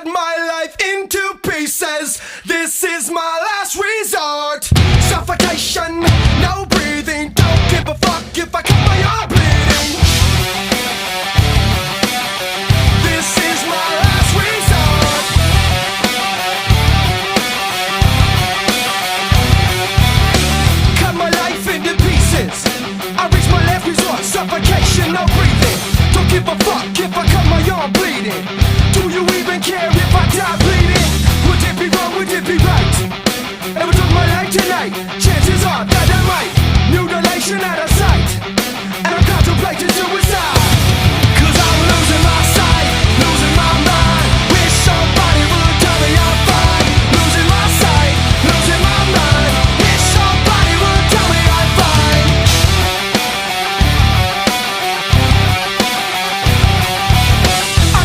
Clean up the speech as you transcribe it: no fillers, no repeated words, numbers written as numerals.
cut my life into pieces. This is my last resort. Suffocation, no breathing. Don't give a fuck if I cut my arm bleeding. This is my last resort. Cut my life into pieces. I reach my last resort. Suffocation, no breathing. Don't give a fuck if I cut my arm bleeding. Do you even care if I die bleeding? Would it be wrong, would it be right? If I took my life tonight, chances are that I might. Mutilation out of sight, and I'm contemplating suicide.